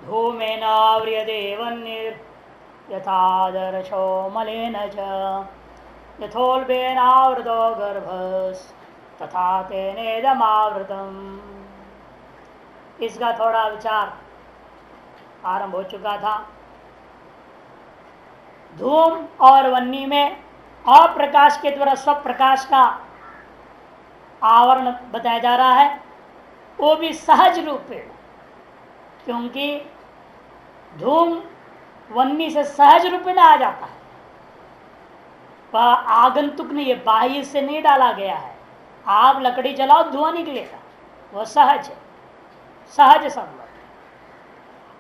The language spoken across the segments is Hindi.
धूमेनाव्रियते वह्निर्यथादर्शो मलेन च यथोल्बेनावृतो गर्भस्तथा तेनेदमावृतम्। इसका थोड़ा विचार आरंभ हो चुका था। धूम और वन्नी में अप्रकाश के द्वारा स्वप्रकाश का आवरण बताया जा रहा है, वो भी सहज रूप में, क्योंकि धूम वन्नी से सहज रूप में आ जाता है। वह आगंतुक नहीं है, बाह्य से नहीं डाला गया है। आप लकड़ी जलाओ धुआं निकलेगा, वह सहज है, सहज संभव।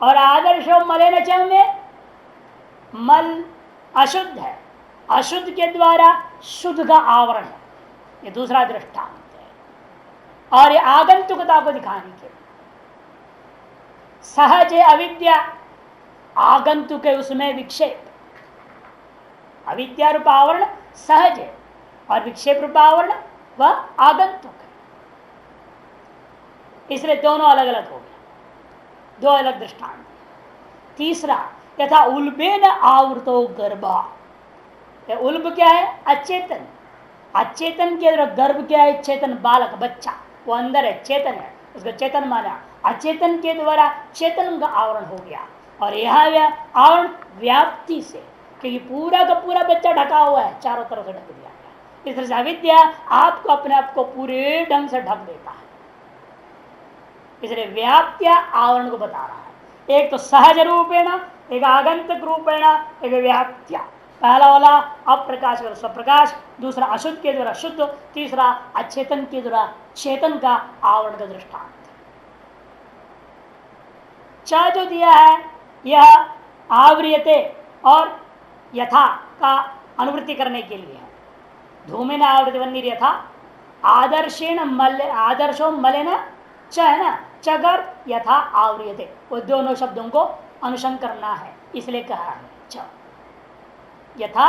और आदर्श मलिन च में मल अशुद्ध है, अशुद्ध के द्वारा शुद्ध का आवरण है, ये दूसरा दृष्टांत है। और ये आगंतुकता को दिखाने के लिए सहज है अविद्या, आगंतुक है उसमें विक्षेप। अविद्या रूप आवरण सहज है और विक्षेप रूप आवरण वह आगंतुक है। इसलिए दोनों अलग अलग हो गए, दो अलग दृष्टांत। तीसरा, यथा उल्बेन आवृतो गर्भा। उल्ब क्या है? अचेतन। अचेतन के गर्भ क्या है? चेतन बालक, बच्चा, वो अंदर है, चेतन है, उसको चेतन माना। अचेतन के द्वारा चेतन का आवरण हो गया। और यह आवरण व्याप्ति से, क्योंकि पूरा का पूरा बच्चा ढका हुआ है, चारों तरफ से ढक दिया गया। इस तरह से अविद्या आपको अपने आप को पूरे ढंग से ढक देता है। इसलिए व्याप्त्या आवरण को बता रहा है। एक तो सहज रूपेण, एक आगंतुक रूपेण, एक व्याप्त्या। पहला वाला अप्रकाश और स्वप्रकाश, दूसरा अशुद्ध के द्वारा शुद्ध, तीसरा अचेतन के द्वारा चेतन का आवरण का दृष्टांत। च जो दिया है यह आवृयते और यथा का अनुवृत्ति करने के लिए है। धूमेन आवृत वन्नी यथा आदर्शेण मल, आदर्शो मलेन च है ना, चगर यथा आवृयते, वो दोनों शब्दों को अनुसंग करना है, इसलिए कहा है च। यथा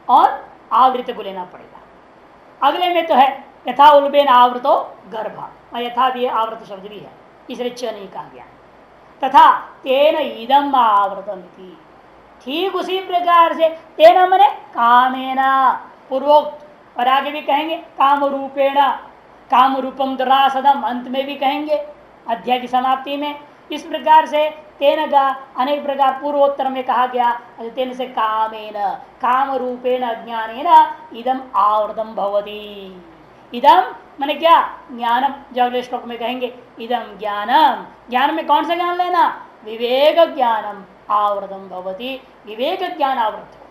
और आवृत को लेना पड़ेगा। अगले में तो है यथा उल्बेन आवृतो गर्भ, और यथा भी आवृत शब्द भी है, इसलिए च नहीं कहा गया। तथा तेन इदम आवृतम, ठीक उसी प्रकार से तेन मने कामेना पूर्वोक्त, और आगे भी कहेंगे काम रूपेण, काम रूपम दुरासदम, अंत में भी कहेंगे अध्याय की समाप्ति में। इस प्रकार से तेन का अनेक प्रकार पूर्वोत्तर में कहा गया। तेन से कामेन, काम रूपेण ज्ञानेन इदम आवृतम भवति। इदम माने क्या? ज्ञानम। जो अगले श्लोक में कहेंगे इदम ज्ञानम, ज्ञान में कौन सा ज्ञान लेना? विवेक ज्ञानम आवृतम भवति। विवेक ज्ञान आवृत हो,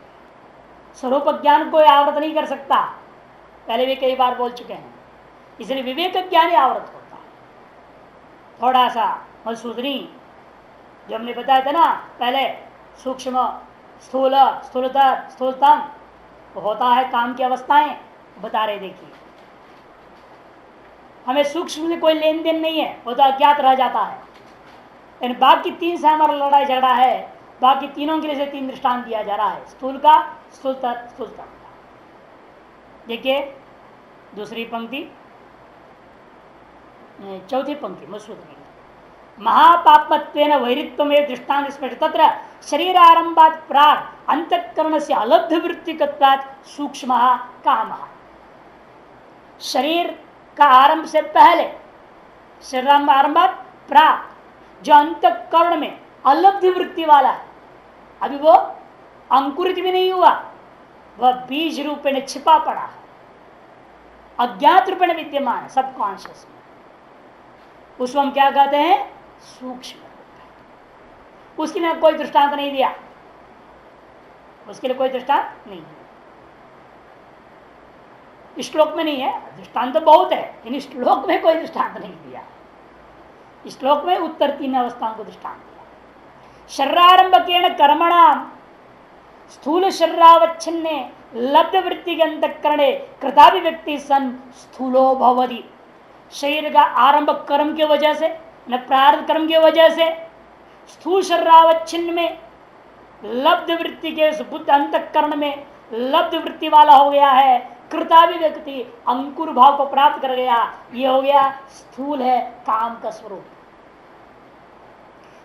स्वरूप ज्ञान कोई आवृत नहीं कर सकता, पहले भी कई बार बोल चुके हैं। इसलिए विवेक ज्ञान ही आवृत होता है। थोड़ा सा मधुसूदनी जो हमने बताया था ना पहले, सूक्ष्म स्थूल, स्थूलतर, स्थूलतम, तो होता है काम की अवस्थाएं बता रहे। देखिए हमें सूक्ष्म से कोई लेन देन नहीं है, वो तो अज्ञात रह जाता है। लेकिन बाकी तीन से हमारा लड़ाई झगड़ा है, बाकी तीनों के लिए से तीन दृष्टांत दिया जा रहा है, स्थूल का, स्थूलतर, स्थूलतम का। देखिए दूसरी पंक्ति, चौथी पंक्ति मधुसूदनी, महापापत्वेन वैरित्व में दृष्टांत स्पष्ट, तत्र शरीर आरंभात प्राग अंतःकरण से अलब्ध वृत्तिकत्वात् सूक्ष्म काम। शरीर का आरंभ से पहले, शरीर आरंभात प्राग, जो अंतःकरण में अलब्ध वृत्ति वाला है, अभी वो अंकुरित भी नहीं हुआ, वह बीज रूप में छिपा पड़ा है, अज्ञात रूप में विद्यमान है सबकॉन्शियस में, उसको हम क्या कहते हैं? सूक्ष्म। उसके लिए कोई दृष्टांत नहीं दिया, उसके लिए कोई दृष्टांत नहीं है, श्लोक में नहीं है। दृष्टांत तो बहुत है, लेकिन श्लोक में कोई दृष्टांत नहीं दिया। श्लोक में उत्तर तीन अवस्थाओं को दृष्टांत दिया। शरीरारंभकेण कर्मणाम स्थूल शरीरावच्छिन्ने लब्ध वृत्ति के अंतःकरणे कृताभिव्यक्ति सन स्थूलो भवति। शरीर का आरंभ कर्म के वजह से, न प्रारब्ध कर्म के वजह से स्थूल शरीरावच्छिन्न में लब्ध वृत्ति के बुद्ध अंतःकरण में लब्ध वृत्ति वाला हो गया है, कृताभिव्यक्ति अंकुर भाव को प्राप्त कर गया, ये हो गया स्थूल है काम का स्वरूप।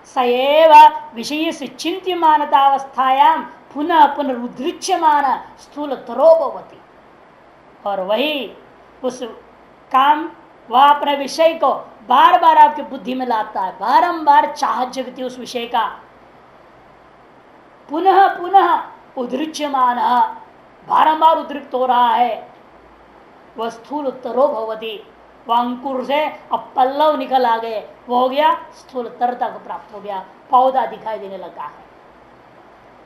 सएव विषय से चिंत्यमानतावस्थायाम पुनः पुनरुदृश्यमान स्थूल तरोपवती। और वही उस काम वह अपने विषय को बार बार आपकी बुद्धि में लाता है, बारंबार चाह जगती उस विषय का, पुनः पुनः उदृश्यमान, बारंबार उद्रिक्त हो रहा है। वह स्थूल तरो भवती, वह अंकुर से अब पल्लव निकल आ गए, वो हो गया स्थूल तरता को प्राप्त हो गया, पौधा दिखाई देने लगा है।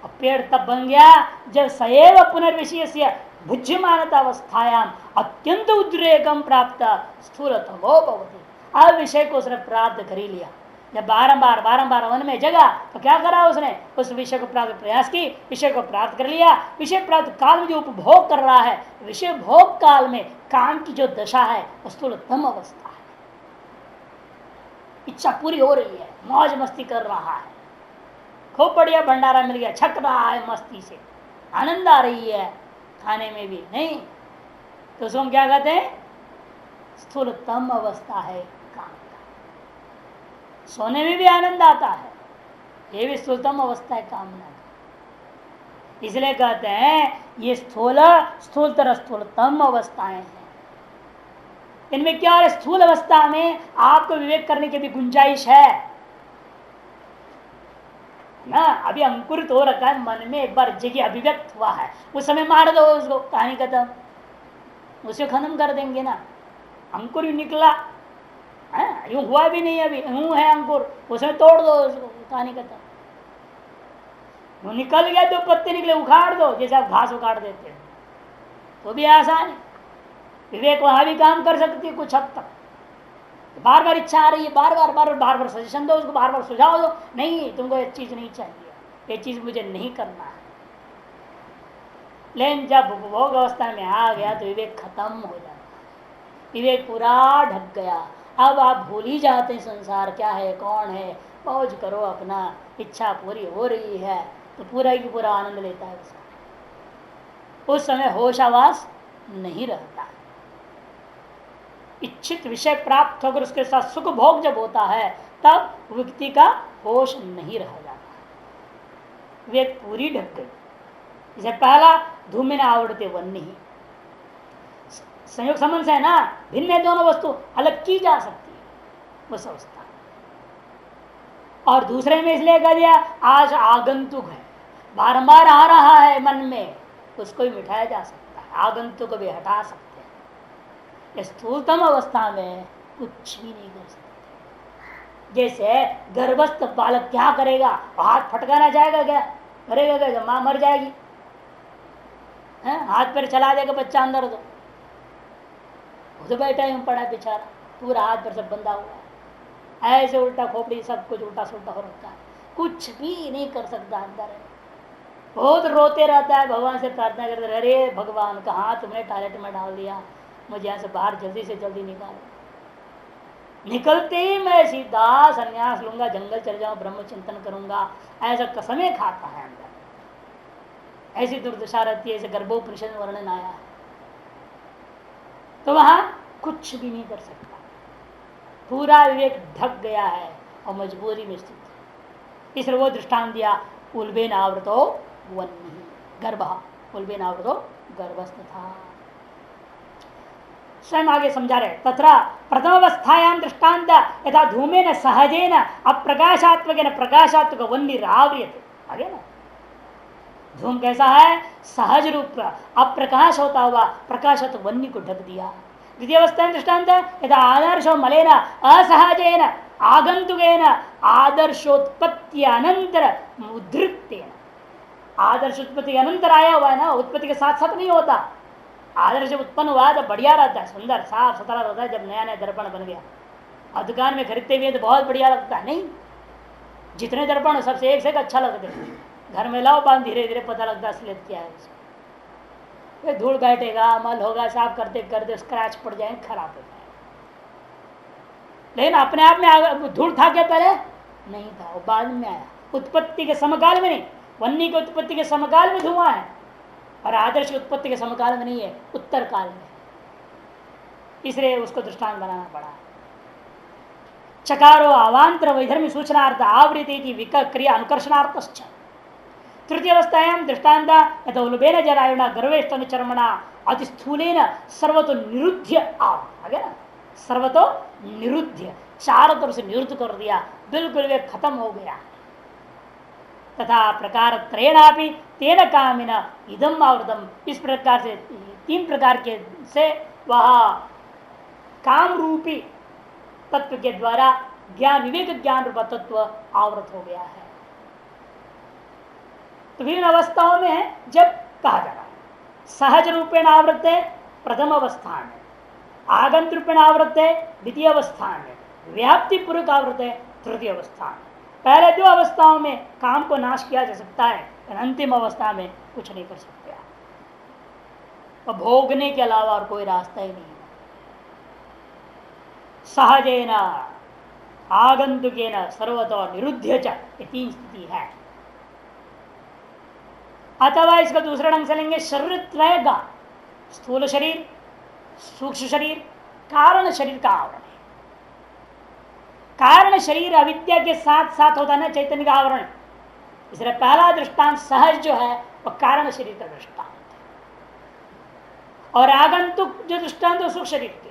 अब पेड़ तब बन गया जब सएव पुनर्विषय से भुज्यमानतावस्थायाम अत्यंत उद्रेकम प्राप्त स्थूल तमो भवती। अब विषय को उसने प्राप्त कर ही लिया। जब बारंबार बारंबार मन में जगा तो क्या करा उसने, उस विषय को प्राप्त प्रयास की, विषय को प्राप्त कर लिया। विषय प्राप्त काल में जो उपभोग कर रहा है, विषय भोग काल में काम की जो दशा है स्थूलतम अवस्था है। इच्छा पूरी हो रही है, मौज मस्ती कर रहा है, खूब बढ़िया भंडारा मिल गया, छक रहा है मस्ती से, आनंद आ रही है खाने में भी नहीं, तो उसको हम क्या कहते हैं, स्थूलतम अवस्था है काम का। सोने में भी आनंद आता है, ये भी स्थूलतम अवस्था है कामना का। इसलिए कहते हैं ये स्थूलतर स्थूलतम अवस्थाएं हैं। इनमें क्या है, स्थूल अवस्था में आपको विवेक करने की भी गुंजाइश है ना। अभी अंकुरित हो रखा है मन में, एक बार जगह अभिव्यक्त हुआ है, उस समय मार दो उसको, कहानी खत्म, उसे खत्म कर देंगे ना। अंकुर निकला यूं हुआ भी नहीं, अभी यूं है अंकुर, उसमें तोड़ दो उसको, कहानी खत्म। वो निकल गया तो पत्ते निकले, उखाड़ दो, जैसे आप घास उखाड़ देते हैं, तो भी आसान है। विवेक वहां भी काम कर सकती है कुछ हद तक। बार बार इच्छा आ रही है, बार बार बार बार बार सजेशन दो उसको, बार बार सुझाव दो, नहीं तुमको ये चीज नहीं चाहिए, ये चीज मुझे नहीं करना है। लेकिन जब उपभोग अवस्था में आ गया तो विवेक खत्म हो जाता है, विवेक पूरा ढक गया। अब आप भूल ही जाते हैं संसार क्या है, कौन है, मौज करो अपना, इच्छा पूरी हो रही है तो पूरा ही पूरा आनंद लेता है उसका। उस समय होशावास नहीं रहता। इच्छित विषय प्राप्त होकर उसके साथ सुख भोग जब होता है तब व्यक्ति का होश नहीं रह जाता, वे पूरी ढक गई। जैसे पहला धूमिन आवृत्ति वन्नी, संयोग संबंध से है ना, भिन्न है दोनों वस्तु, अलग की जा सकती है उस अवस्था। और दूसरे में इसलिए कह दिया आज आगंतुक है, बारंबार आ रहा है मन में, उसको भी मिटाया जा सकता है, आगंतुक को भी हटा सकते हैं। स्थूलतम अवस्था में कुछ भी नहीं कर सकते। जैसे गर्भस्थ बालक क्या करेगा, हाथ फटकाना चाहेगा क्या, करेगा क्या, मां मर जाएगी, हाथ पैर चला देगा बच्चा अंदर, तो बैठा ही पड़ा बेचारा, पूरा हाथ पैर सब बंधा हुआ है, ऐसे उल्टा खोपड़ी सब कुछ उल्टा सुल्टा हो रखा है, कुछ भी नहीं कर सकता अंदर है। बहुत रोते रहता है, भगवान से प्रार्थना करते, अरे भगवान कहाँ तुमने टॉयलेट में डाल दिया, मुझे यहाँ से बाहर जल्दी से जल्दी निकालो। निकलते ही मैं सीधा संन्यास लूंगा, जंगल चल जाऊं, ब्रह्म चिंतन करूंगा, ऐसा कसमें खाता है अंदर। ऐसी दुर्दशा रहती है, ऐसे गर्भोपनिषद में वर्णन आया है। तो वहां कुछ भी नहीं कर सकता, पूरा विवेक ढक गया है और मजबूरी में स्थित है। इसलिए वो दृष्टांत दिया, उल्बेन आवृतो वन्नी गर्भ, उल्बेन आवृतो गर्भस्थ था। स्वयं आगे समझा रहे, तथा प्रथम अवस्थायां दृष्टांत यथा धूमेन सहजेन अप्रकाशात्मक प्रकाशात्मक वन्नी राव्रियते। आगे ना, धूम कैसा है, सहज रूप अप्रकाश होता हुआ प्रकाशत वन्नी को ढक दिया। द्वितीय अवस्था में दृष्टांत यथा आदर्श मलेन असहजेन आगंतुकेन आदर्शोत्पत्ति अनंतर उद्धृतेन। आदर्श उत्पत्ति के अनंतर आया हुआ है ना, उत्पत्ति के साथ साथ नहीं होता। आदर्श उत्पन्न हुआ तो बढ़िया रहता है, सुंदर साफ सुथरा रहता है। जब नया नया दर्पण बन गया और दुकान में खरीदते हुए तो बहुत बढ़िया लगता है, नहीं जितने दर्पण सबसे एक से एक अच्छा लगते हैं, घर में लाओ बाद धीरे धीरे पता लगता असलियत क्या है। उसको धूल बैठेगा, मल होगा, साफ करते करते स्क्रैच पड़ जाए, खराब हो जाए। लेकिन अपने आप में धूल था क्या पहले, नहीं था, वो बाद में आया। उत्पत्ति के समकाल में नहीं, वन्नी की उत्पत्ति के समकाल में धुआं है और आदर्श की उत्पत्ति के समकाल में नहीं है, उत्तर काल में। इसलिए उसको दृष्टांत बनाना पड़ा। चकारो अवांतर वैधर्मी सूचनार्थ आवृत्ति विक क्रिया अनुकर्षणार्थश्च। तृतीय अवस्थायां दृष्टान्त यथा उलुबेन जरायुणा गर्वेष्टन चर्मणा अति स्थूलेन सर्वतो निरुद्ध्य आगे ना, सर्वतो निरुद्ध्य, चारों तरफ से निरुद्ध कर दिया, बिल्कुल वे खत्म हो गया। तथा प्रकार त्रयेणापि तेन कामिन इदम आवृतम, इस प्रकार से तीन प्रकार के से वह काम रूपी तत्व के द्वारा ज्ञान विवेक ज्ञान रूप तत्व आवृत हो गया है। तो विभिन्न अवस्थाओं में है जब कहा जा रहा है सहज रूपेण आवृत है प्रथम अवस्था में, आगंत रूपेण आवृत है द्वितीय अवस्था में, व्याप्ति पूर्वक आवृत है तृतीय अवस्था में। पहले दो अवस्थाओं में काम को नाश किया जा सकता है, अंतिम अवस्था में कुछ नहीं कर सकते। तो भोगने के अलावा और कोई रास्ता ही नहीं है। सहजेन आगंतुकेन सर्वतो निरुद्ध च, ये तीन स्थिति है। अथवा इसका दूसरा ढंग से लेंगे, शरीर त्रय का स्थूल शरीर, सूक्ष्म शरीर, कारण शरीर का आवरण है। कारण शरीर अविद्या के साथ साथ होता है ना चैतन्य का आवरण, इसलिए पहला दृष्टांत सहज जो है वह कारण शरीर का दृष्टांत है, और आगंतुक जो दृष्टांत है सूक्ष्म शरीर के।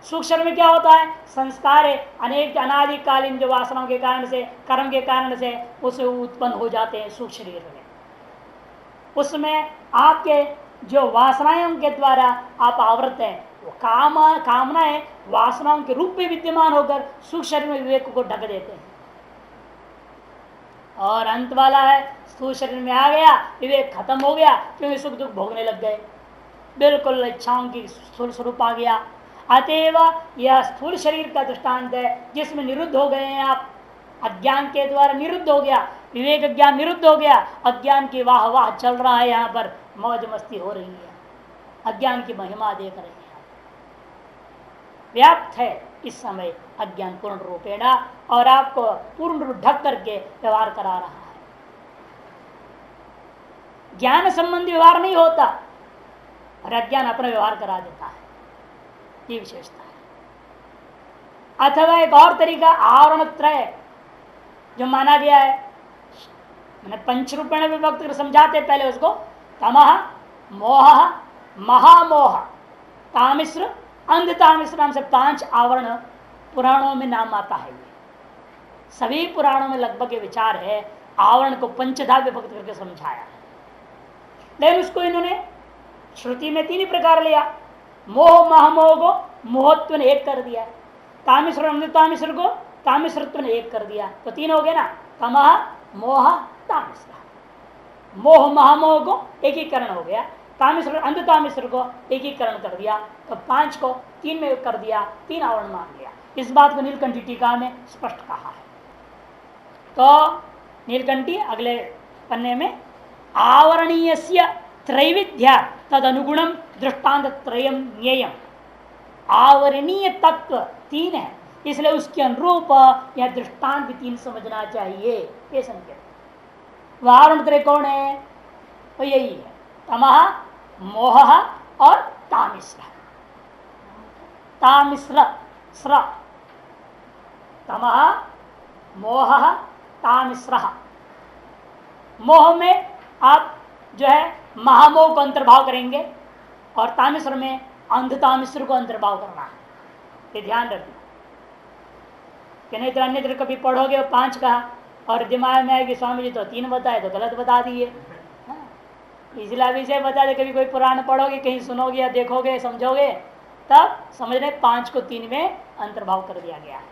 सूक्ष्म शरीर में क्या होता है, संस्कार अनेक अनादिकालीन जो वासनाओं के कारण से, कर्म के कारण से उसे उत्पन्न हो जाते हैं सूक्ष्म शरीर में। उसमें आपके जो वासनाओं के द्वारा आप आवृत हैं, वो कामनाएं वासनाओं के रूप में विद्यमान होकर सूक्ष्म शरीर में विवेक को ढक देते हैं। और अंत वाला है स्थूल शरीर में आ गया, विवेक खत्म हो गया, क्योंकि सुख दुख भोगने लग गए, बिल्कुल इच्छाओं की स्थूल स्वरूप आ गया। अतएव यह स्थूल शरीर का दृष्टांत है जिसमें निरुद्ध हो गए हैं आप, अज्ञान के द्वारा निरुद्ध हो गया, विवेक ज्ञान निरुद्ध हो गया, अज्ञान की वाह वाह चल रहा है, यहाँ पर मौज मस्ती हो रही है, अज्ञान की महिमा देख रहे हैं। व्याप्त है इस समय अज्ञान पूर्ण रूपेण, और आपको पूर्ण रूप ढक करके व्यवहार करा रहा है। ज्ञान संबंधी व्यवहार नहीं होता और अज्ञान अपना व्यवहार करा देता है, ये विशेषता है। अथवा एक और तरीका आवरण त्रय जो माना गया है, मैंने पंच रूपेण विभक्त कर समझाते पहले उसको, तमः मोह महामोह तामिश्र अंधतामिश्र नाम से 5 आवरण पुराणों में नाम आता है। ये सभी पुराणों में लगभग ये विचार है, आवरण को पंचधा विभक्त करके समझाया है। लेकिन उसको इन्होंने श्रुति में 3 ही प्रकार लिया, मोह महामोह को मोहत्व ने 1 कर दिया, तामिश्र अंधतामिश्र को तामिश्रत्व ने 1 कर दिया, तो 3 हो गए ना, तमः मोह तामिश्र। मोह महामोह को एकीकरण हो गया, तामिश्र अंधतामिश्र को एकीकरण कर दिया, तो 5 को 3 में कर दिया, 3 आवरण मान लिया। इस बात को नीलकंठी टीका में स्पष्ट कहा है। तो नीलकंठी अगले पन्ने में आवरणीयस्य त्रैविध्या तद अनुगुणम दृष्टांत त्रयम ज्ञेयम, आवरणीय तत्व 3 है, इसलिए उसके अनुरूप यह दृष्टांत भी 3 समझना चाहिए। ये संकेत आवरण त्रय कौन है, तो यही है तमः मोह और तामिश्र। तामिश्र स्र, तमः मोह तामिश्र। मोह में आप जो है महामोह को अंतर्भाव करेंगे और तामिश्र में अंधतामिश्र को अंतर्भाव करना है, ये ध्यान रखना। कि नहीं तो अन्यत्र कभी पढ़ोगे 5 कहा और दिमाग में आएगी स्वामी जी तो 3 बताए तो गलत बता दिए। इसलिए अभी से बता दे, कभी कोई पुराण पढ़ोगे, कहीं सुनोगे या देखोगे समझोगे, तब समझ रहे 5 को 3 में अंतर्भाव कर दिया गया है।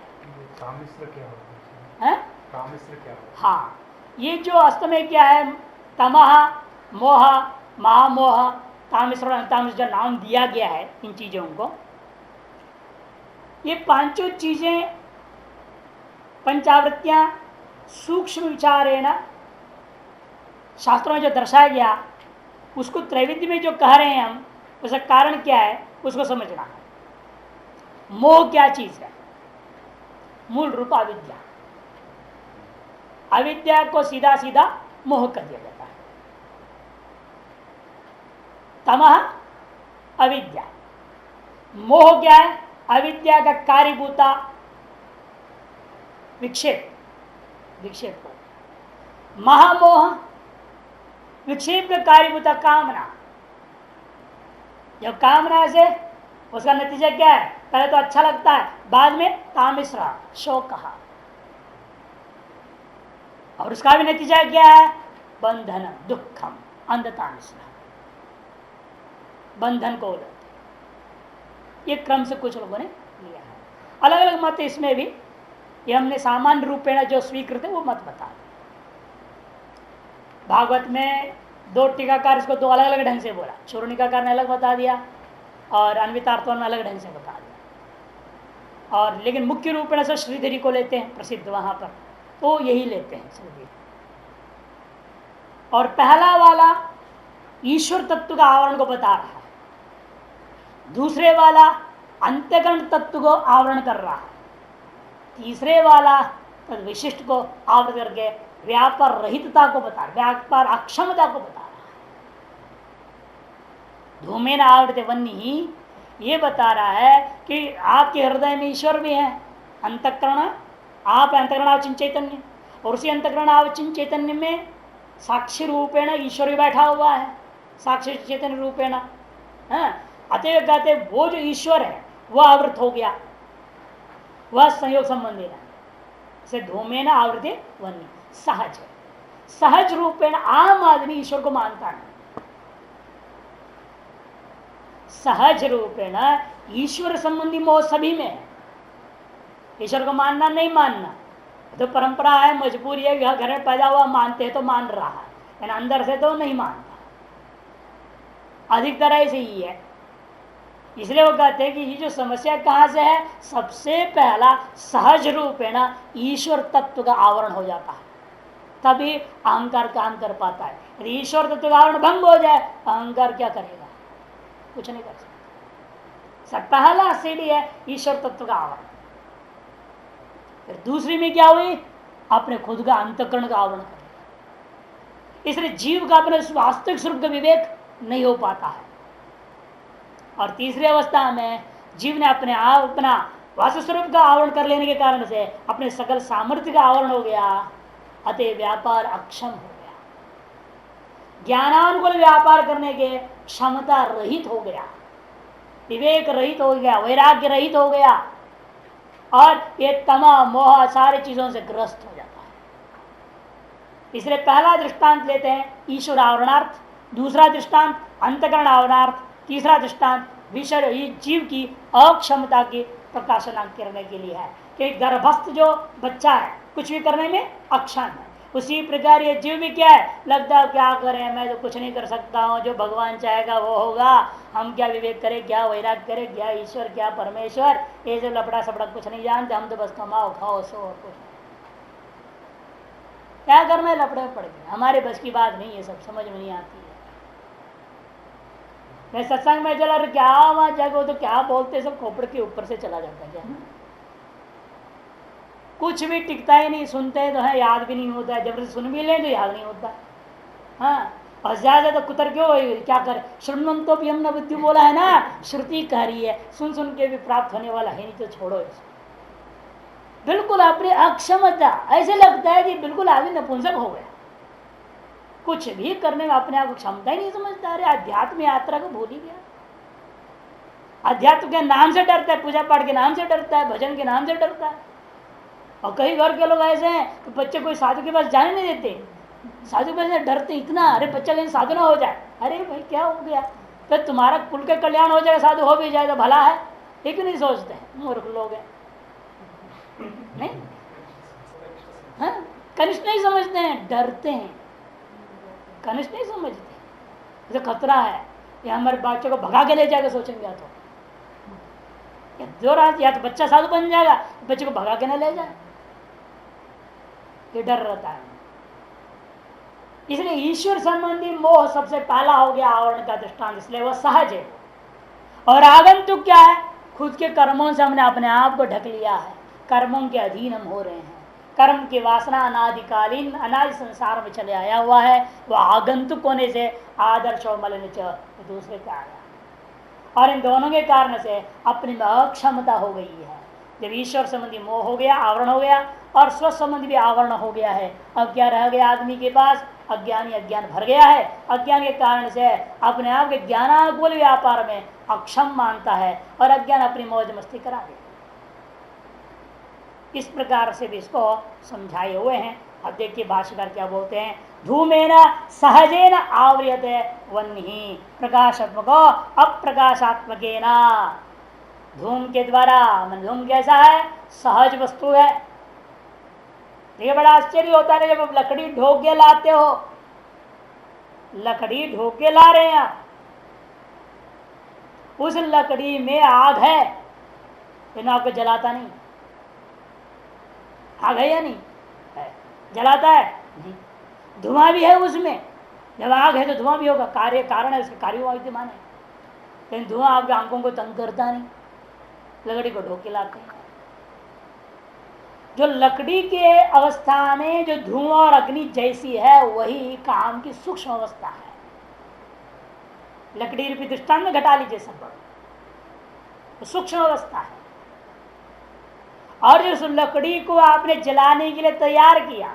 तामिश्र क्या होता है? तामिश्र क्या होता है? हाँ, ये जो अस्त में क्या है, तमह मोह महामोह तामिश्र तामिश्र जो नाम दिया गया है इन चीजों को, ये 5 चीजें पंचावृत्तियां सूक्ष्म विचारेण शास्त्रों में जो दर्शाया गया उसको त्रैविध्य में जो कह रहे हैं हम, उसका कारण क्या है उसको समझना है। मोह क्या चीज है, मूल रूप अविद्या, अविद्या को सीधा सीधा मोह कर दिया जाता है। तमह अविद्या, मोह क्या है, अविद्या का कार्यभूता विक्षेप, विक्षेप हो। महामोह विक्षेप का कार्यभूता कामना। जब कामना से उसका नतीजा क्या है? पहले तो अच्छा लगता है, बाद में कामिश्रा शोक कहा, और उसका भी नतीजा क्या है? बंधन दुखम अंधता मिश्रा, बंधन को उलटते। ये क्रम से कुछ लोगों ने लिया है। अलग अलग मत इसमें भी, ये हमने सामान्य रूपेण जो स्वीकृत है वो मत बता दिया। भागवत में दो टीकाकार इसको दो अलग अलग ढंग से बोला, चूर्णिकाकार ने अलग बता दिया और अन्वितार्थवन में अलग ढंग से बता दिया। और लेकिन मुख्य रूपेण से श्रीधरी को लेते हैं प्रसिद्ध वहां पर, तो यही लेते हैं श्रीधरी। और पहला वाला ईश्वर तत्व का आवरण को बता रहा है, दूसरे वाला अंतःकरण तत्व को आवरण कर रहा है, तीसरे वाला तद विशिष्ट को आवरण करके व्यापार रहितता को बता रहा, व्यापार अक्षमता को बता रहा है। धूमेन आवृत वन्नी ये बता रहा है कि आपके हृदय में ईश्वर भी है, अंतःकरण आप अंतःकरण आवचिन चैतन्य, और उसी अंतःकरण आवचिन चैतन्य में साक्षी रूपेण ईश्वर भी बैठा हुआ है, साक्षी चैतन्य रूपेण। अतएव कहते वो जो ईश्वर है वह आवृत हो गया, वह संयोग संबंधी है। से धूमेन आवृत वन्नी सहज है, सहज रूपेण आम आदमी ईश्वर को मानता है। सहज रूपेण ईश्वर संबंधी मोह सभी में है, ईश्वर को मानना नहीं मानना तो परंपरा है, मजबूरी है, घर में पैदा हुआ मानते हैं तो मान रहा है, लेकिन अंदर से तो नहीं मानता, अधिकतर ऐसे ही है। इसलिए वो कहते हैं कि ये जो समस्या कहां से है? सबसे पहला सहज रूपेण ईश्वर तत्व का आवरण हो जाता है, तभी अहंकार काम कर पाता है। यदि ईश्वर तत्व का आवरण भंग हो जाए, अहंकार क्या करेगा? कुछ नहीं कर सकता। सब पहला सीढ़ी है ईश्वर तत्व का आवरण। फिर दूसरी में क्या हुई? अपने खुद का अंतःकरण का आवरण कर। इसलिए जीव का अपने वास्तविक स्वरूप का विवेक नहीं हो पाता है। और तीसरी अवस्था में जीव ने अपने आप अपना वास्तविक स्वरूप का आवरण कर लेने के कारण से अपने सकल सामर्थ्य का आवरण हो गया, अतः व्यापार अक्षम हो गया, ज्ञानानुकूल व्यापार करने के क्षमता रहित हो गया, विवेक रहित हो गया, वैराग्य रहित हो गया, और ये तमाम मोह सारी चीजों से ग्रस्त हो जाता है। इसलिए पहला दृष्टांत लेते हैं ईश्वर आवरणार्थ, दूसरा दृष्टांत अंतःकरण आवरणार्थ, तीसरा दृष्टांत विषय जीव की अक्षमता की प्रकाशन करने के लिए है कि गर्भस्थ जो बच्चा है कुछ भी करने में अक्षम है, उसी प्रकार ये जीव भी क्या है? लगता है क्या करें, मैं तो कुछ नहीं कर सकता हूँ, जो भगवान चाहेगा वो होगा, हम क्या विवेक करें, क्या वैराग करें, क्या ईश्वर क्या परमेश्वर, ये जो लपड़ा सपड़ा कुछ नहीं जानते, हम तो बस कमाओ खाओ सो और कुछ क्या करना है, लपड़े पड़ गए, हमारे बस की बात नहीं, ये सब समझ में नहीं आती है। मैं सत्संग में चला क्या वहां जाके तो क्या बोलते सब खोपड़ के ऊपर से चला जाता है, क्या कुछ भी टिकता ही नहीं, सुनते हैं तो है याद भी नहीं होता है, जब सुन भी ले तो याद नहीं होता। हाँ, और ज्यादा तो कुतर क्यों क्या करे, श्रृणवंतो भी हमने बुद्धि बोला है ना, श्रुति कह रही है, सुन सुन के भी प्राप्त होने वाला है नहीं, तो छोड़ो इसको। बिल्कुल अपनी अक्षमता, ऐसे लगता है कि बिल्कुल आदमी नपुंसक हो गया, कुछ भी करने में अपने आप को क्षमता ही नहीं समझता। अरे अध्यात्म यात्रा को भूल ही गया, अध्यात्म के नाम से डरता है, पूजा पाठ के नाम से डरता है, भजन के नाम से डरता है। और कई घर के लोग ऐसे हैं तो बच्चे कोई साधु के पास जाने नहीं देते, साधु के पास डरते इतना, अरे बच्चा कहीं साधु ना हो जाए, अरे भाई क्या हो गया, तो तुम्हारा कुल का कल्याण हो जाएगा, साधु हो भी जाए तो भला है, एक नहीं सोचते हैं, मूर्ख लोग हैं। नहीं, हाँ, कनिष्ठ नहीं समझते हैं, डरते हैं, कनिष्ठ नहीं समझते, तो खतरा है, ये हमारे बच्चों को भगा के ले जाएगा, सोचेंगे तो जो रात या तो बच्चा साधु बन जाएगा, बच्चे को भगा के ना ले जाए, ये डर रहता है। इसलिए ईश्वर संबंधी मोह सबसे पहला हो गया आवरण का दृष्टांत, इसलिए वह सहज है। और आगंतुक क्या है? खुद के कर्मों से हमने अपने आप को ढक लिया है, कर्मों के अधीन हम हो रहे हैं, कर्म की वासना अनादिकालीन अनादि संसार में चले आया हुआ है, वह आगंतुक होने से आदर्श और मलिन दूसरे पे आया, और इन दोनों के कारण से अपनी अक्षमता हो गई है। जब ईश्वर संबंधी मोह हो गया, आवरण हो गया, और स्वसंबंध भी आवरण हो गया है। अब क्या रह गया आदमी के पास? अज्ञानी अज्ञान भर गया है। अज्ञान के कारण से अपने आप के ज्ञानाकुल व्यापार में अक्षम मानता है और अज्ञान अपनी मौज मस्ती करा देता। इस प्रकार से भी इसको समझाए हुए हैं। अब देखिए भाष्यकार क्या बोलते हैं। धूमेन सहजेन आवृयते वह्नि प्रकाशात्मक अप्रकाशात्मकेन। धूम के द्वारा, मन धूम कैसा है? सहज वस्तु है। ये बड़ा आश्चर्य होता है जब लकड़ी ढो के लाते हो, लकड़ी ढो के ला रहे हैं आप, उस लकड़ी में आग है लेकिन आपको जलाता नहीं। आग है या नहीं है? जलाता है नहीं। धुआं भी है उसमें। जब आग है तो धुआं भी होगा, कार्य कारण है, उसके कार्य विद्यमान है, लेकिन धुआं आपके आंखों को तंग करता नहीं। लकड़ी को ढो के लाते हैं। जो लकड़ी के अवस्था में जो धुआं और अग्नि जैसी है वही काम की सूक्ष्म अवस्था है। लकड़ी रूपी दृष्टांत में घटा लीजिए सब, तो सूक्ष्म अवस्था है। और जिस लकड़ी को आपने जलाने के लिए तैयार किया,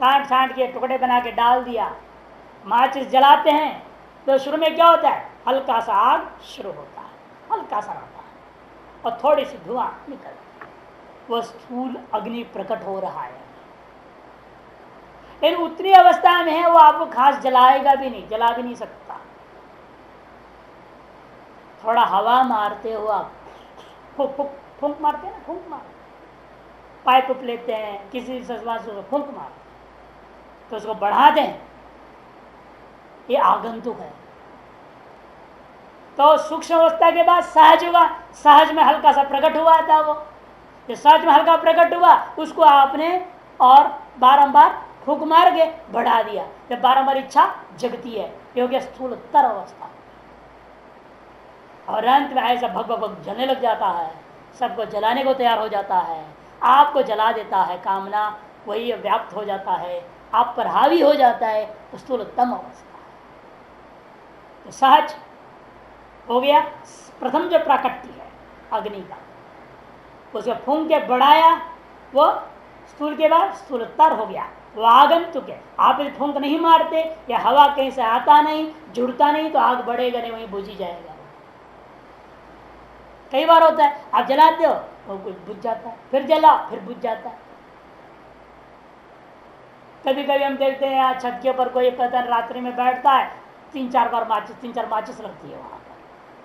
काट छांट के टुकड़े बना के डाल दिया, माचिस जलाते हैं तो शुरू में क्या होता है? हल्का सा आग शुरू होता है, हल्का सा रहता है और थोड़ी सी धुआं निकलती है। वह स्थूल अग्नि प्रकट हो रहा है, लेकिन उतनी अवस्था में है वो आपको खास जलाएगा भी नहीं, जला भी नहीं सकता। थोड़ा हवा मारते हो आप, फूंक मारते हैं ना, फूंक मार, पाइप उप लेते हैं, किसी ससवा से फूंक मार तो उसको बढ़ा दें, ये आगंतुक है। तो सूक्ष्म अवस्था के बाद सहज हुआ, सहज में हल्का सा प्रकट हुआ था। वो जो सहज में हल्का प्रकट हुआ उसको आपने और बारंबार फूंक मार के बढ़ा दिया। जब बारंबार इच्छा जगती है, ये हो गया स्थूलतर अवस्था। और अंत में ऐसा भग भग जलने लग जाता है, सबको जलाने को तैयार हो जाता है, आपको जला देता है, कामना वही व्याप्त हो जाता है, आप पर हावी हो जाता है, स्थूलतम अवस्था है। तो सहज हो गया प्रथम जो प्राकट्य है अग्नि का, उसको फूंक के बढ़ाया, वो स्थूल के बाद स्थूलतर हो गया, वो आगंतुक है। आप यदि फूंक नहीं मारते या हवा कहीं से आता नहीं, जुड़ता नहीं, तो आग बढ़ेगा नहीं, वहीं बुझ ही जाएगा। कई बार होता है आप जलाते हो वो कुछ बुझ जाता है, फिर जला फिर बुझ जाता है। कभी कभी हम देखते हैं यहाँ छत के ऊपर कोई पता रात्रि में बैठता है, तीन चार माचिस लगती है वहां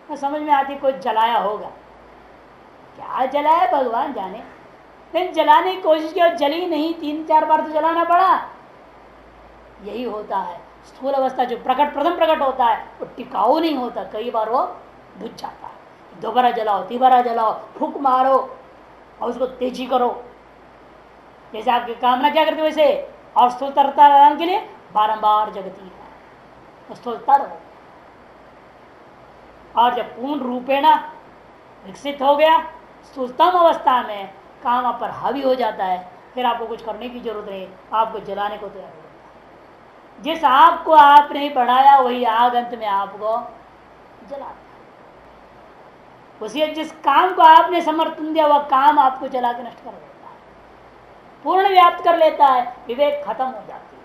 पर। समझ में आती कोई जलाया होगा, क्या जलाया भगवान जाने, लेकिन जलाने की कोशिश की और जली नहीं, 3-4 बार तो जलाना पड़ा। यही होता है स्थूल अवस्था जो प्रथम प्रकट होता है वो टिकाऊ नहीं होता, कई बार वो बुझ जाता है। दोबारा जलाओ, तीबारा जलाओ, फूंक मारो और उसको तेजी करो, जैसे आपकी कामना क्या करती है वैसे, और स्थूलतरता के लिए बारंबार जगती है, स्थूलतर हो। और जब पूर्ण रूपेण विकसित हो गया स्थूलतम अवस्था में, काम आप पर हावी हो जाता है, फिर आपको कुछ करने की जरूरत नहीं, आपको जलाने को तैयार हो जाता है। जिस आग को आपने बढ़ाया वही आग अंत में आपको जलाता है। उसी जिस काम को आपने समर्थन दिया वह काम आपको जला के नष्ट कर देता है, पूर्ण व्याप्त कर लेता है, विवेक खत्म हो जाती है।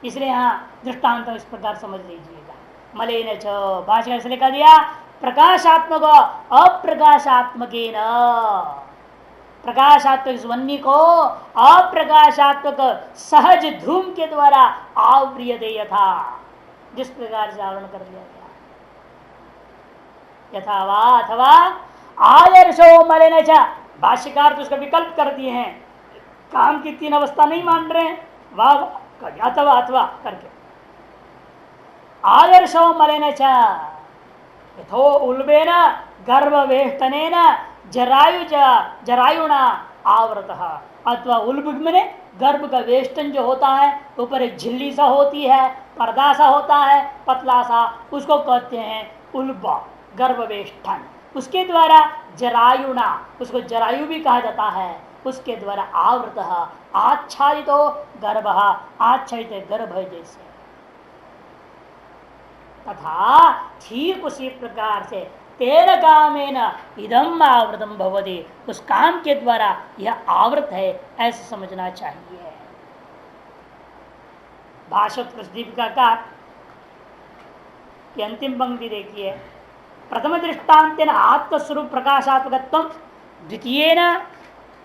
इसलिए यहाँ दृष्टांत इस प्रकार समझ लीजिएगा। मलेन च भाषा से लिखा दिया प्रकाशात्मक अप्रकाशात्मकेन, प्रकाशात्मक वन्नी को अप्रकाशात्मक सहज धूम के द्वारा आवृयते यथा, जिस प्रकार से आवरण कर दिया गया, यथा वा अथवा आदर्शो मलिन च। भाष्यकार तो उसका विकल्प कर दिए हैं, काम की 3 अवस्था नहीं मान रहे हैं, वाह अथवा अथवा करके आदर्शो मलिन च यथो उल्बेन गर्भवेष्टनेन जरायुना आवृतः, अथवा उल्ब में गर्भ का वेष्टन जो होता है ऊपर एक झिल्ली सा होती है, पर्दा सा होता है पतला सा, उसको कहते हैं उल्ब, गर्भवेष्टन। उसके द्वारा जरायुना, उसको जरायु भी कहा जाता है, उसके द्वारा आवृत आच्छादित गर्भ, आच्छादित गर्भ जैसे। तथा ठीक उसी प्रकार से तेन कामेन इदम आवृतम भवति, उस काम के द्वारा यह आवृत है, ऐसे समझना चाहिए। भाषोत्कृष्ट दीपिका का की अंतिम पंक्ति देखिए, प्रथम दृष्टान्तेन आत्मस्वरूप प्रकाशात्मकत्वं, द्वितीयेन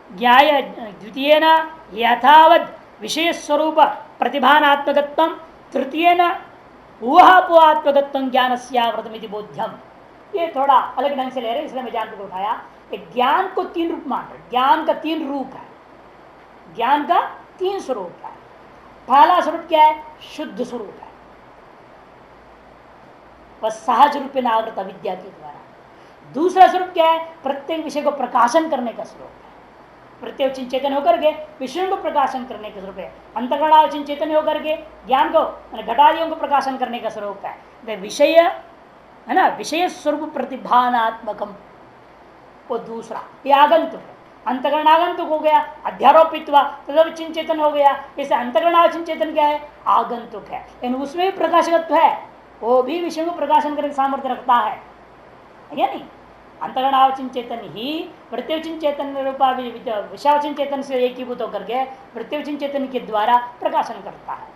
ज्ञाय, द्वितीयेन यथावत् विषय स्वरूप प्रतिभानात्मकत्वं, तृतीयेन ऊहापोहात्मकत्वं ज्ञानस्यावृतमिति बोध्यम। ये थोड़ा अलग ढंग से ले रहे, इसलिए मैं ज्ञान को उठाया। ज्ञान को तीन रूप मान रहे, ज्ञान का तीन रूप है, ज्ञान का तीन स्वरूप है। पहला स्वरूप क्या है? शुद्ध स्वरूप है, वह सहज रूप में आवृत अविद्या के द्वारा। दूसरा स्वरूप क्या है? प्रत्येक विषय को प्रकाशन करने का स्वरूप है, प्रत्येक चेतन होकर के विषयों को प्रकाशन करने का स्वरूप है। अंतर्गणावचिन चेतन होकर के ज्ञान को, घटादियों को प्रकाशन करने का स्वरूप है। विषय है ना, विषय स्वरूप प्रतिभानात्मकम, वो दूसरा, ये आगंतुक है। अंतकरण आगंतुक हो गया, अध्यारोपित हुआ, तदवचिन चेतन हो गया। इसे अंतकरणावचिन चेतन क्या है? आगंतुक है, लेकिन उसमें भी प्रकाशकत्व है, वो भी विषयों को प्रकाशन करने का सामर्थ्य रखता है, या नहीं? अंतकरणावचिन चेतन ही प्रत्यवचिन चेतन रूपा विषयावचिन चेतन से एकीभूत होकर के प्रत्यवचिन चेतन के द्वारा प्रकाशन करता है।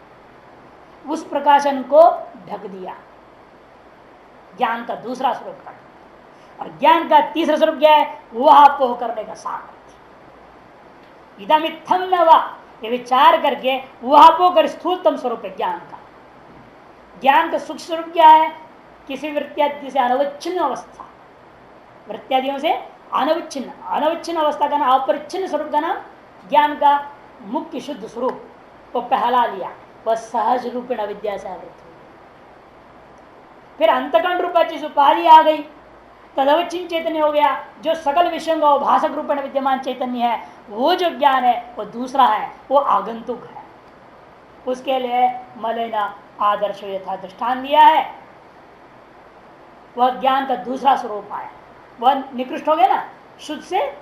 उस प्रकाशन को ढक दिया, ज्ञान का दूसरा स्वरूप का। और ज्ञान का तीसरा स्वरूप क्या है? ऊहापोह करने का सामर्थ्य। इदमित्थम न वा, ये विचार करके ऊहापोह कर स्थूलतम स्वरूप है ज्ञान का। ज्ञान का सूक्ष्म स्वरूप क्या है? किसी वृत्त्यादि से अनवच्छिन्न अवस्था, वृत्त्यादियों से अनवच्छिन्न, अनवच्छिन्न अवस्था का नाम, अपरिच्छिन्न स्वरूप का नाम ज्ञान का मुख्य शुद्ध स्वरूप को पहला लिया, वह सहज रूपेण अविद्या से आवृत हुई। फिर अंतकरण रूपा चीज उपाधि आ गई, तदवचिन चैतन्य हो गया, जो सकल विषयों का भाषक रूपेण विद्यमान चैतन्य है। वो जो ज्ञान है वो दूसरा है, वो आगंतुक है। उसके लिए मलेना आदर्श यथा दृष्टान दिया है, वह ज्ञान का दूसरा स्वरूप आया, वह निकृष्ट हो गया ना, शुद्ध से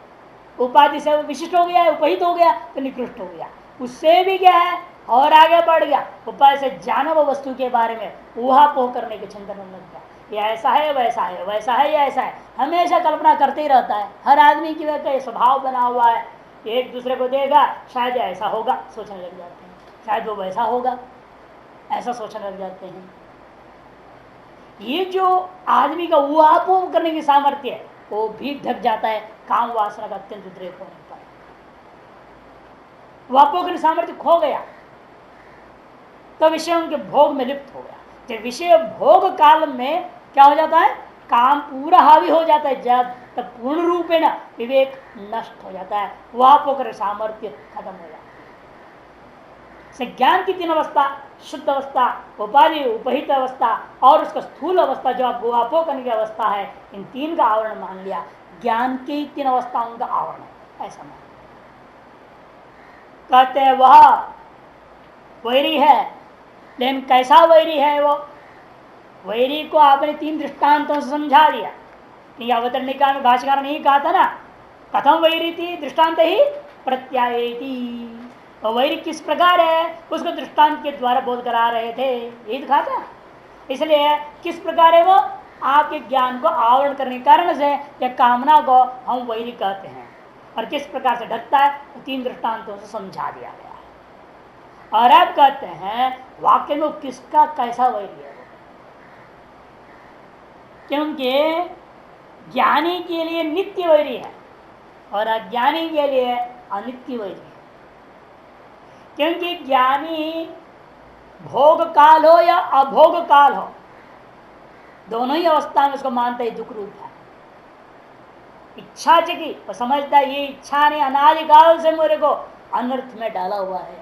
उपाधि से विशिष्ट हो गया, उपहित हो गया तो निकृष्ट हो गया। उससे भी क्या है, और आगे बढ़ गया, उपाय से जानव वस्तु के बारे में ऊहापोह करने के चिंतन में लग गया। ये ऐसा है, वैसा है, वैसा है, या ऐसा है, हमेशा कल्पना करते ही रहता है। हर आदमी की वह स्वभाव बना हुआ है, एक दूसरे को देगा, शायद ऐसा होगा सोचने लग जाते हैं, शायद वो वैसा होगा ऐसा सोचने लग जाते हैं। ये जो आदमी का ऊहापोह करने की सामर्थ्य है, वो भी ढक जाता है काम वासना का अत्यंत उद्रेक होने पर। ऊहापोह करने सामर्थ्य खो गया तो विषयों के भोग में लिप्त हो गया। जब विषय भोग काल में क्या हो जाता है, काम पूरा हावी हो जाता है, जब तब पूर्ण रूप में ना विवेक नष्ट हो जाता है, ऊहापोह करने सामर्थ्य खत्म हो जाता है। ज्ञान की तीन अवस्था, शुद्ध अवस्था, उपाधि उपहित अवस्था और उसका स्थूल अवस्था जो आप ऊहापोह करने की अवस्था है, इन तीन का आवरण मान लिया। ज्ञान की तीन अवस्थाओं का आवरण है, ऐसा मान कहते हैं। वह वैरी है, लेकिन कैसा वैरी है? वो वैरी को आपने तीन दृष्टांतों से समझा दिया। अवतरणिका में भाष्यकार ने कहा था ना, कथम वैरी थी, दृष्टांत ही प्रत्यायति। और वैरी किस प्रकार है, उसको दृष्टांत के द्वारा बोध करा रहे थे, यही दिखा था। इसलिए किस प्रकार है वो, आपके ज्ञान को आवरण करने के कारण से या कामना को हम वैरी कहते हैं। और किस प्रकार से ढकता है, तो तीन दृष्टांतों से समझा दिया गया है। और अब कहते हैं वाक्य में किसका कैसा वैरी है, क्योंकि ज्ञानी के लिए नित्य वैरी है और अज्ञानी के लिए अनित्य वैरी है। क्योंकि ज्ञानी भोग काल हो या अभोग काल हो, दोनों ही अवस्था में उसको मानता है दुख रूप है। इच्छा जगी, वो समझता है ये इच्छा ने अनादिकाल से मेरे को अनर्थ में डाला हुआ है,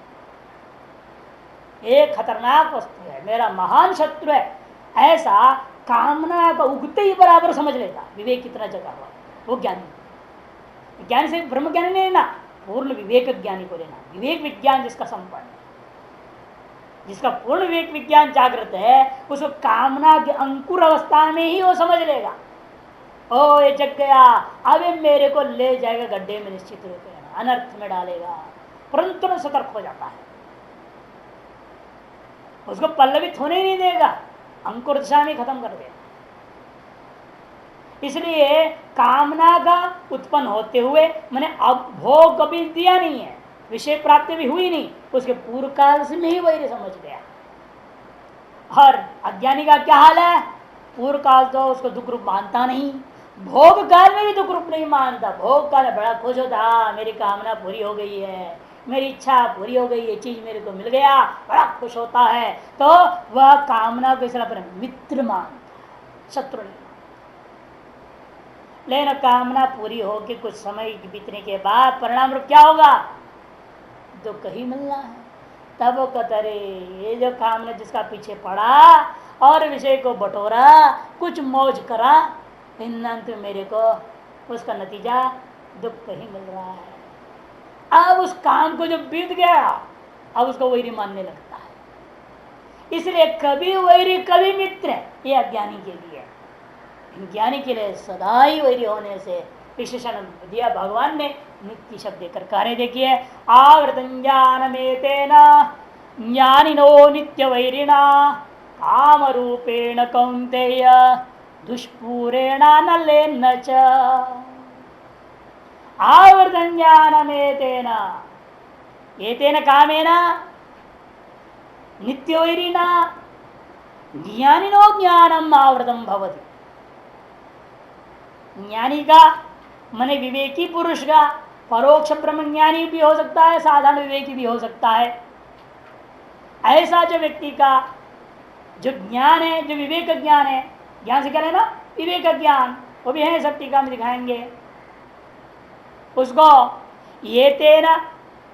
एक खतरनाक वस्तु है, मेरा महान शत्रु है, ऐसा कामना का उगते ही बराबर समझ लेता। विवेक कितना जगा हुआ, वो ज्ञानी। ज्ञान से ब्रह्म ज्ञानी नहीं लेना, पूर्ण विवेक ज्ञानी को लेना। विवेक विज्ञान जिसका संपन्न, जिसका पूर्ण विवेक विज्ञान जागृत है, उसको कामना के अंकुर अवस्था में ही वो समझ लेगा। ओ ये जग गया, अब ये मेरे को ले जाएगा गड्ढे में, निश्चित रूप से अनर्थ में डालेगा, परंतु सतर्क हो जाता है, उसको पल्लवित होने नहीं देगा, अंकुर दिशा में खत्म कर देगा। इसलिए कामना का उत्पन्न होते हुए मैंने अब भोग कभी दिया नहीं है, विषय प्राप्ति भी हुई नहीं, उसके पूर्व काल से नहीं वही समझ गया। और अज्ञानी का क्या हाल है, पूर्व काल तो उसको दुख रूप मानता नहीं, भोग काल में भी दुख रूप नहीं मानता। भोग काल में बड़ा खुश होता, हाँ मेरी कामना पूरी हो गई है, मेरी इच्छा पूरी हो गई, ये चीज मेरे को मिल गया, बड़ा खुश होता है। तो वह कामना को इसलिए अपने मित्र मानता, शत्रु नहीं। लेकिन कामना पूरी होकर कुछ समय बीतने के बाद परिणाम रूप क्या होगा, दुख ही मिलना है। तब वो कतरे ये जो कामना जिसका पीछे पड़ा और विषय को बटोरा, कुछ मौज करा, इन अंत में मेरे को उसका नतीजा दुख ही मिल रहा है। अब उस काम को जो बीत गया, अब उसको वैरी मानने लगता है। इसलिए कभी वैरी कभी मित्र है, ये अज्ञानी के लिए। ज्ञानी के लिए सदा ही वैरी होने से विशेषण दिया भगवान ने, नित्य शब्द देकर कार्य देखिए। आवृतं ज्ञानमेतेन ज्ञानिनो नित्य वैरिणा काम रूपेण कौन्तेय दुष्पूरेण नलेन च। आवृतं ज्ञानमेतेन एतेन कामेन नित्य वैरिणा ज्ञानिनो ज्ञानम आवृतम भवति। ज्ञानी का माने विवेकी पुरुष का, परोक्ष ब्रह्म ज्ञानी भी हो सकता है, साधारण विवेकी भी हो सकता है। ऐसा जो व्यक्ति का जो ज्ञान है, जो विवेक ज्ञान है, ज्ञान से क्या है ना, विवेक ज्ञान, वो भी है, सब टीका में दिखाएंगे उसको। ये तेना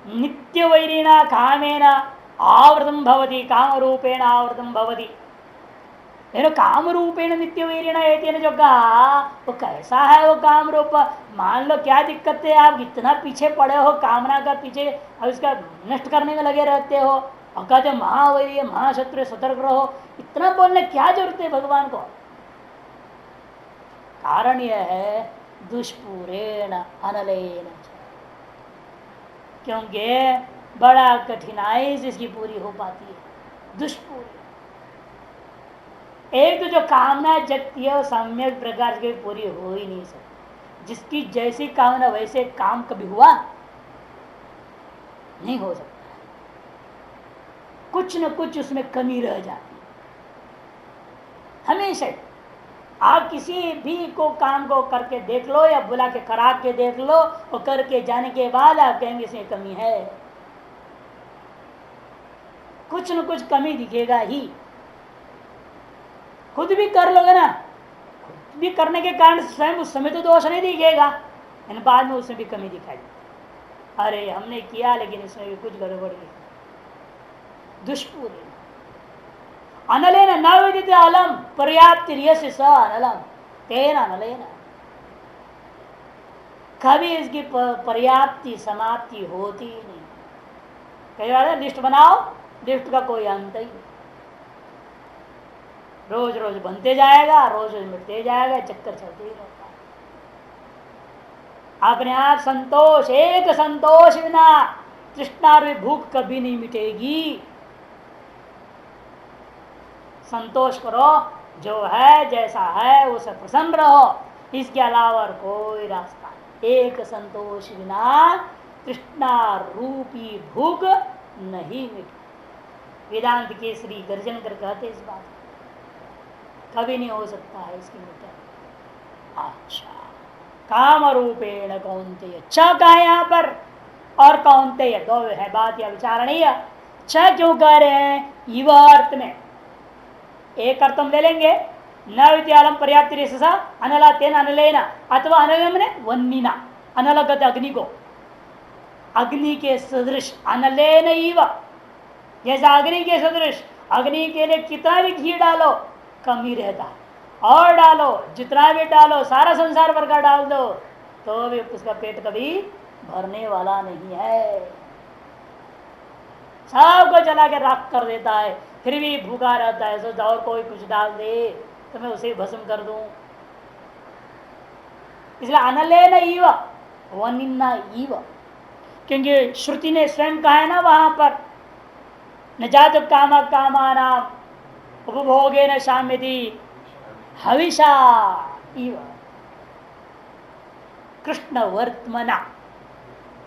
नित्य वैरिणा कामेन आवृतम भवति, काम रूपेण आवृतम भवति। काम रूपेण नित्य वैरिणा एतेन जो कहा, वो कैसा है वो काम रूप। मान लो क्या दिक्कत है, आप इतना पीछे पड़े हो कामना का पीछे, अब इसका नष्ट करने में लगे रहते हो और कहते महावैरी महाशत्रु सतर्क रहो, इतना बोलने क्या जरूरत है भगवान को। कारण यह है दुष्पूरेण अनलेन, क्योंकि बड़ा कठिनाई से इसकी पूरी हो पाती है। दुष्पूर एक तो जो कामना जगती है सम्यक प्रकार की पूरी हो ही नहीं सकती। जिसकी जैसी कामना वैसे काम कभी हुआ नहीं हो सकता, कुछ न कुछ उसमें कमी रह जाती है हमेशा। आप किसी भी को काम को करके देख लो या बुला के करा के देख लो, और करके जाने के बाद आप कहेंगे इसमें कमी है, कुछ न कुछ कमी दिखेगा ही। खुद भी कर लोगे ना, खुद भी करने के कारण स्वयं उस समय तो दोष नहीं दिखेगा, इन बाद में उसमें भी कमी दिखाई, अरे हमने किया लेकिन इसमें भी कुछ गड़बड़ है। दुष्पूर्ण अनलेन न विदित अलम पर्याप्ति स अनलम तेन अनलेन, कभी इसकी पर्याप्ति समाप्ति होती ही नहीं। कई बार लिस्ट बनाओ, लिस्ट का कोई अंत ही नहीं, रोज रोज बनते जाएगा, रोज रोज मिटते जाएगा, चक्कर चलते ही रहता है। अपने आप संतोष, एक संतोष बिना तृष्णा और भूख कभी नहीं मिटेगी। संतोष करो, जो है जैसा है उसे प्रसन्न रहो, इसके अलावा और कोई रास्ता नहीं। एक संतोष बिना तृष्णा रूपी भूख नहीं मिटे। वेदांत केसरी गर्जन कर कहते इस बात, कभी नहीं हो सकता है इसकी मिटा। अच्छा, काम रूपेण कौन्तेय, छ का है यहाँ पर, और कौन्तेय दो है बात या विचारणीय। छ क्यों कह रहे हैं, युव अर्थ में एक अर्थ हम ले लेंगे, न विद्यालम पर्याप्ति रेसा अनला तेन अनलेना, अथवा अनल ने वन्नीना, अनलगत अग्नि को, अग्नि के सदृश अनलेन इव, जैसा अग्नि के सदृश। अग्नि के लिए कितना भी घी डालो कम ही रहता, और डालो जितना भी डालो, सारा संसार भर का डाल दो तो भी उसका पेट कभी भरने वाला नहीं है, सबको जला के राख कर देता है, फिर भी भूखा रहता है, सोचता और कोई कुछ डाल दे तो मैं उसे भस्म कर दूं। इसलिए अनलेन इव वनिन्ना इव, क्योंकि श्रुति ने स्वयं कहा है ना वहां पर, न जातु कामा कामानाम उपभोगे न शाम्यति हविषा इव, कृष्ण वर्तमना।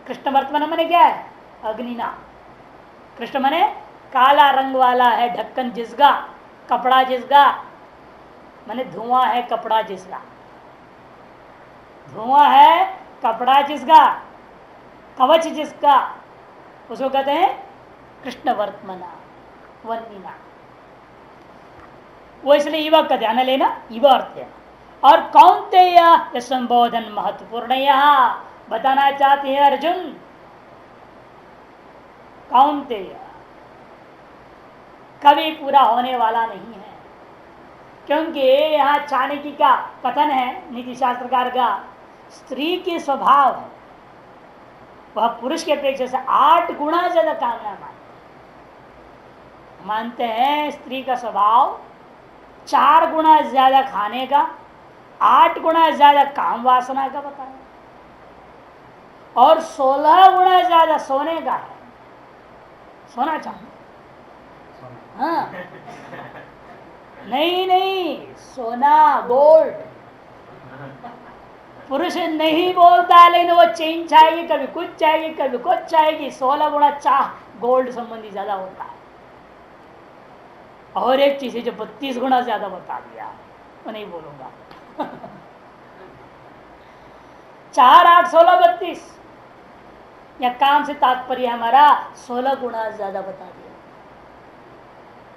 कृष्ण वर्तमना माने क्या है? अग्निना। कृष्ण माने काला रंग वाला है ढक्कन जिसका, कपड़ा जिसका, माने धुआं है कपड़ा जिसका, धुआं है कपड़ा जिसका, कवच जिसका, उसको कहते हैं कृष्ण वर्तमना, वर्णिना। वो इसलिए युवा कहते हैं, लेना युवा अर्थ है। और कौनतेय यह संबोधन महत्वपूर्ण यहां बताना चाहते हैं अर्जुन। कौनतेय कभी पूरा होने वाला नहीं है, क्योंकि यहाँ चाणक्य का कथन है, नीति शास्त्रकार का, स्त्री के स्वभाव है वह पुरुष के अपेक्षा से 8 गुना ज्यादा कामना मानते हैं। स्त्री का स्वभाव 4 गुना ज्यादा खाने का, 8 गुना ज्यादा काम वासना का बताया, और 16 गुना ज्यादा सोने का है। सोना चाहिए, हाँ नहीं सोना गोल्ड। पुरुष नहीं बोलता है लेकिन वो चेन चाहिए, कभी कुछ चाहिए कभी कुछ चाहिए। 16 गुना चाह गोल्ड संबंधी ज्यादा होता है। और एक चीज है जो 32 गुना ज्यादा बता दिया, वो नहीं बोलूंगा। 4, 8, 16, 32 या काम से तात्पर्य हमारा 16 गुना ज्यादा बता दिया,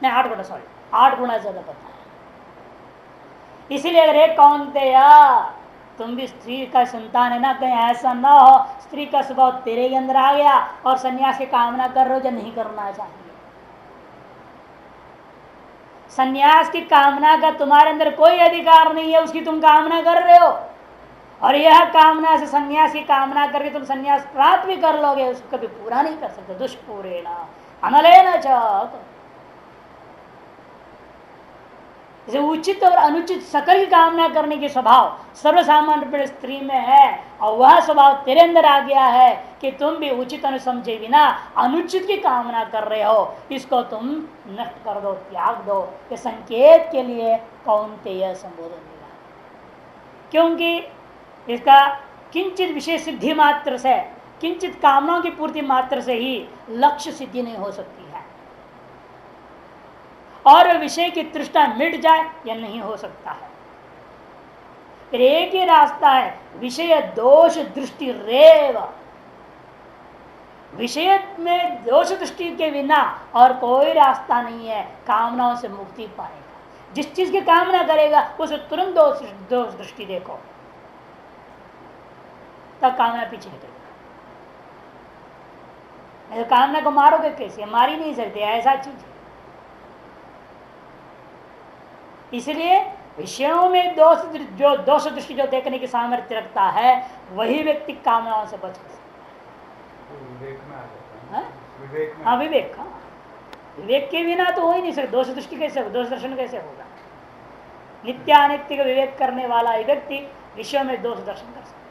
नहीं 8 गुना, सॉरी 8 गुना ज्यादा बताया। इसीलिए अगर एक कौनते तुम भी स्त्री का संतान है ना, कहीं ऐसा ना हो स्त्री का स्वभाव तेरे के अंदर आ गया और सन्यास की कामना कर रहे हो जो नहीं करना चाहिए। सन्यास की कामना का तुम्हारे अंदर कोई अधिकार नहीं है, उसकी तुम कामना कर रहे हो, और यह कामना से सन्यास की कामना करके तुम सन्यास प्राप्त भी कर लोगे, उसको कभी पूरा नहीं कर सकते। दुष्पूरेण अनलेन च। जैसे उचित और अनुचित सकल की कामना करने के स्वभाव सर्वसामान्य स्त्री में है, और वह स्वभाव तेरे अंदर आ गया है कि तुम भी उचित अनुसमझे बिना अनुचित की कामना कर रहे हो, इसको तुम नष्ट कर दो, त्याग दो। ये संकेत के लिए कौनतेय संबोधन मिला, क्योंकि इसका किंचित विशेष सिद्धि मात्र से, किंचित कामनाओं की पूर्ति मात्र से ही लक्ष्य सिद्धि नहीं हो सकती है, और विषय की तृष्णा मिट जाए यह नहीं हो सकता है। फिर एक ही रास्ता है, विषय दोष दृष्टि रेव। विषय में दोष दृष्टि के बिना और कोई रास्ता नहीं है कामनाओं से मुक्ति पाएगा। जिस चीज की कामना करेगा उसे तुरंत दोष दृष्टि देखो, तब कामना पीछे हटेगा। कामना को मारोगे कैसे? मार ही नहीं सकते, ऐसा चीज है। इसलिए विषयों में दोष दृष्टि जो देखने की सामर्थ्य रखता है वही व्यक्ति कामनाओं से बच सकता है। हाँ विवेक, हाँ विवेक के बिना तो हो ही नहीं सकता। दोष दृष्टि कैसे होगा, दोष दर्शन कैसे होगा? नित्यानित्य का विवेक करने वाला व्यक्ति विषयों में दोष दर्शन कर सकता है।